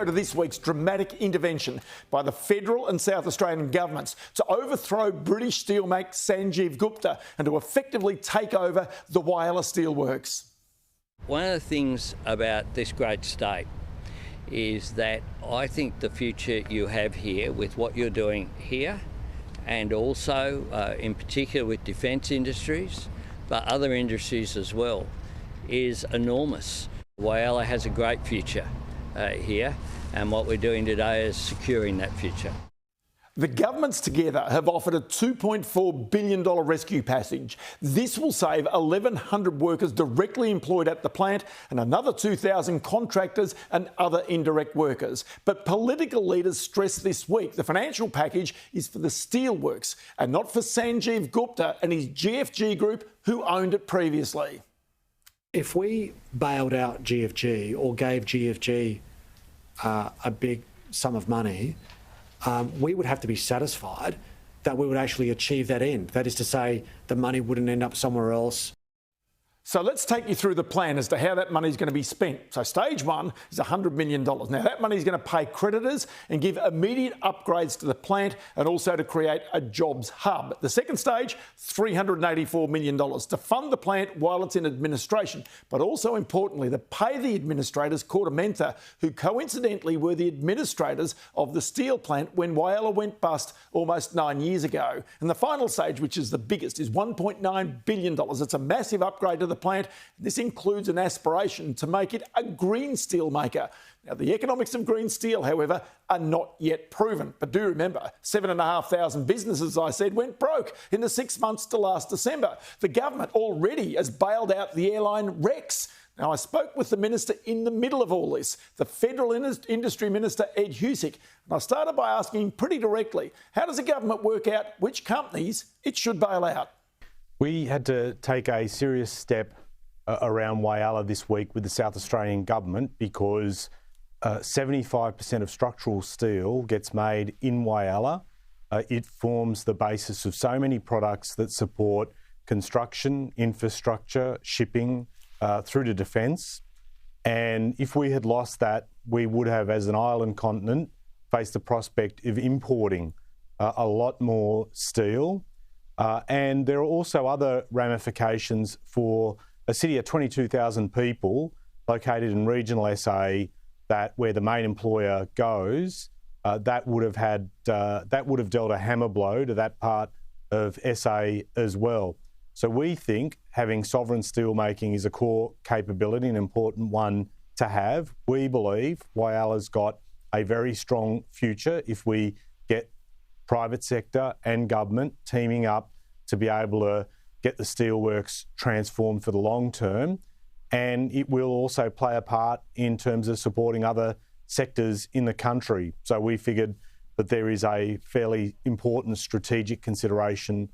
To this week's dramatic intervention by the federal and South Australian governments to overthrow British steelmate Sanjeev Gupta and to effectively take over the Whyalla Steelworks. One of the things about this great state is that I think the future you have here with what you're doing here, and also in particular with defence industries, but other industries as well, is enormous. Whyalla has a great future here, and what we're doing today is securing that future. The governments together have offered a $2.4 billion rescue package. This will save 1,100 workers directly employed at the plant and another 2,000 contractors and other indirect workers. But political leaders stressed this week the financial package is for the steelworks and not for Sanjeev Gupta and his GFG group who owned it previously. If we bailed out GFG or gave GFG a big sum of money, we would have to be satisfied that we would actually achieve that end. That is to say, the money wouldn't end up somewhere else. So let's take you through the plan as to how that money is going to be spent. So stage one is $100 million. Now that money is going to pay creditors and give immediate upgrades to the plant and also to create a jobs hub. The second stage, $384 million to fund the plant while it's in administration, but also importantly to pay the administrators Corte Menta, who coincidentally were the administrators of the steel plant when Whyalla went bust almost 9 years ago. And the final stage, which is the biggest, is $1.9 billion. It's a massive upgrade to the plant. This includes an aspiration to make it a green steel maker. Now, the economics of green steel, however, are not yet proven. But do remember, 7,500 businesses, I said, went broke in the 6 months to last December. The government already has bailed out the airline Rex. Now, I spoke with the minister in the middle of all this, the Federal Industry Minister Ed Husic, and I started by asking him pretty directly, how does the government work out which companies it should bail out? We had to take a serious step around Whyalla this week with the South Australian government because 75% of structural steel gets made in Whyalla. It forms the basis of so many products that support construction, infrastructure, shipping, through to defence. And if we had lost that, we would have, as an island continent, faced the prospect of importing a lot more steel. And there are also other ramifications for a city of 22,000 people located in regional SA that where the main employer goes, that would have dealt a hammer blow to that part of SA as well. So we think having sovereign steelmaking is a core capability, an important one to have. We believe Whyalla's got a very strong future if we get private sector and government teaming up to be able to get the steelworks transformed for the long term. And it will also play a part in terms of supporting other sectors in the country. So we figured that there is a fairly important strategic consideration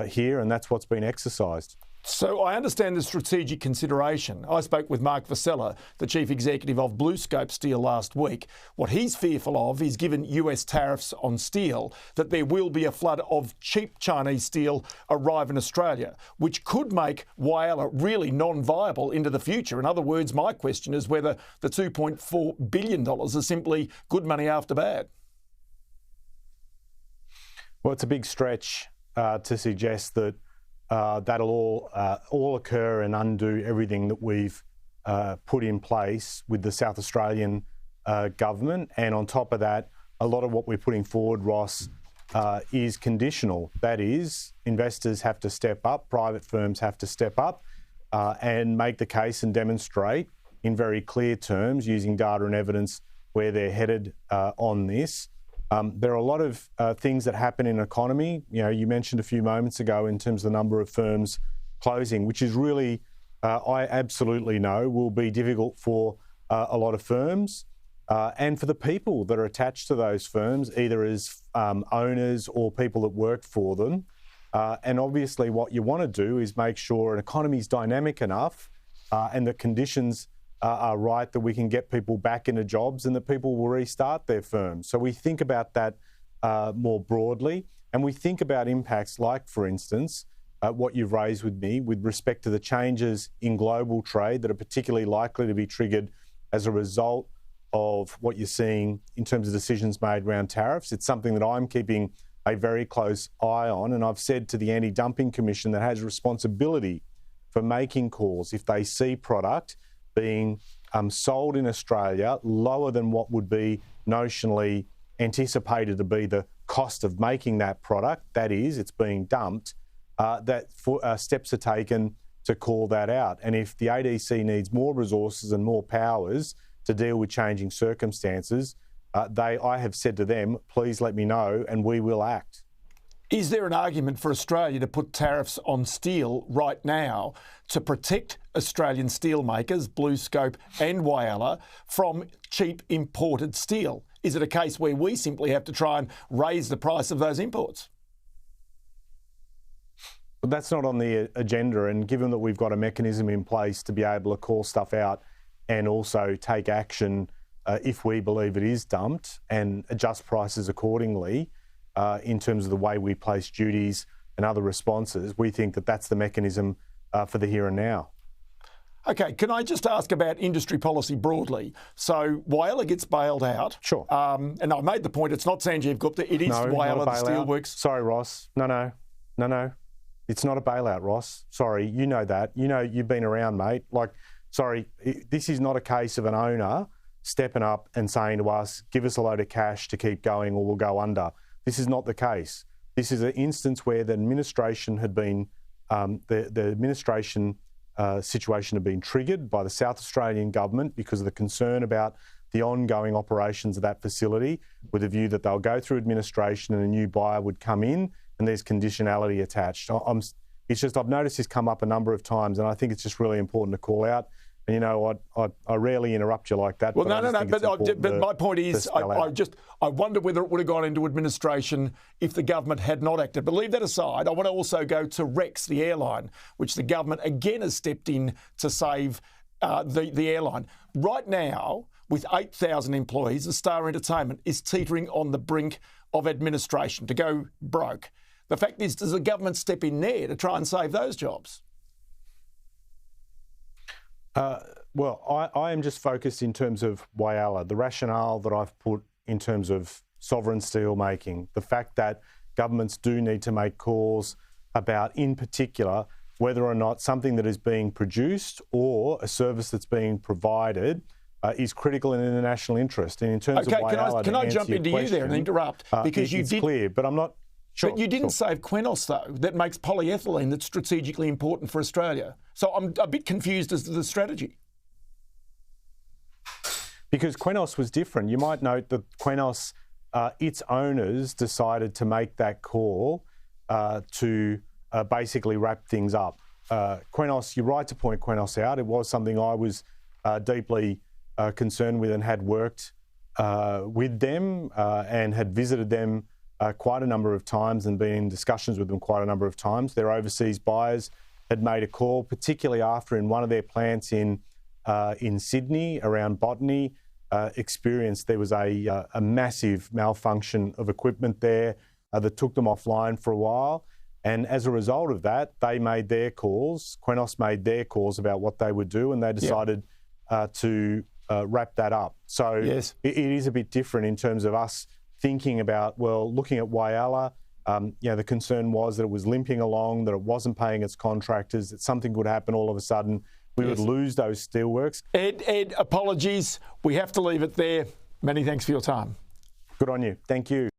here, and that's what's been exercised. So I understand the strategic consideration. I spoke with Mark Vasella, the chief executive of BlueScope Steel last week. What he's fearful of is, given US tariffs on steel, that there will be a flood of cheap Chinese steel arrive in Australia, which could make Whyalla really non-viable into the future. In other words, my question is whether the $2.4 billion is simply good money after bad. Well, it's a big stretch to suggest that that'll all occur and undo everything that we've put in place with the South Australian government. And on top of that, a lot of what we're putting forward, Ross, is conditional. That is, investors have to step up, private firms have to step up and make the case and demonstrate in very clear terms, using data and evidence, where they're headed on this. There are a lot of things that happen in an economy. You know, you mentioned a few moments ago in terms of the number of firms closing, which is really, I absolutely know, will be difficult for a lot of firms and for the people that are attached to those firms, either as owners or people that work for them. And obviously what you want to do is make sure an economy is dynamic enough and the conditions are right that we can get people back into jobs and that people will restart their firms. So we think about that more broadly, and we think about impacts like, for instance, what you've raised with me with respect to the changes in global trade that are particularly likely to be triggered as a result of what you're seeing in terms of decisions made around tariffs. It's something that I'm keeping a very close eye on, and I've said to the Anti-Dumping Commission that has responsibility for making calls if they see product being sold in Australia lower than what would be notionally anticipated to be the cost of making that product, that is, it's being dumped, steps are taken to call that out. And if the ADC needs more resources and more powers to deal with changing circumstances, I have said to them, please let me know and we will act. Is there an argument for Australia to put tariffs on steel right now to protect Australian steelmakers, BlueScope and Whyalla, from cheap imported steel? Is it a case where we simply have to try and raise the price of those imports? But that's not on the agenda, and given that we've got a mechanism in place to be able to call stuff out and also take action if we believe it is dumped and adjust prices accordingly, in terms of the way we place duties and other responses, we think that that's the mechanism for the here and now. Okay, can I just ask about industry policy broadly? So Whyalla gets bailed out. Sure. And I made the point, it's not Sanjeev Gupta, it is Whyalla Steelworks. Sorry, Ross. No. It's not a bailout, Ross. Sorry, you know that. You know, you've been around, mate. This is not a case of an owner stepping up and saying to us, give us a load of cash to keep going or we'll go under. This is not the case. This is an instance where the administration had been, the administration situation had been triggered by the South Australian government because of the concern about the ongoing operations of that facility, with a view that they'll go through administration and a new buyer would come in and there's conditionality attached. I've noticed this come up a number of times and I think it's just really important to call out. And you know what? I rarely interrupt you like that. Well, but my point is, I wonder whether it would have gone into administration if the government had not acted. But leave that aside. I want to also go to Rex, the airline, which the government again has stepped in to save the airline. Right now, with 8,000 employees, the Star Entertainment is teetering on the brink of administration, to go broke. The fact is, does the government step in there to try and save those jobs? Well, I am just focused in terms of Whyalla, the rationale that I've put in terms of sovereign steel making, the fact that governments do need to make calls about, in particular, whether or not something that is being produced or a service that's being provided is critical in the national interest. And in terms of Whyalla, can I jump into you there and interrupt? Because it's clear, but I'm not... Sure, but you didn't save Qenos, though, that makes polyethylene that's strategically important for Australia. So I'm a bit confused as to the strategy. Because Qenos was different. You might note that Qenos, its owners decided to make that call to basically wrap things up. Qenos, you're right to point Qenos out. It was something I was deeply concerned with and had worked with them and had visited them quite a number of times and been in discussions with them quite a number of times. Their overseas buyers had made a call, particularly after in one of their plants in Sydney around Botany experienced there was a massive malfunction of equipment there that took them offline for a while. And as a result of that, they made their calls. Qenos made their calls about what they would do, and they decided to wrap that up. So it is a bit different in terms of us thinking about, well, looking at Whyalla, the concern was that it was limping along, that it wasn't paying its contractors, that something could happen all of a sudden. We would lose those steelworks. Ed, apologies. We have to leave it there. Many thanks for your time. Good on you. Thank you.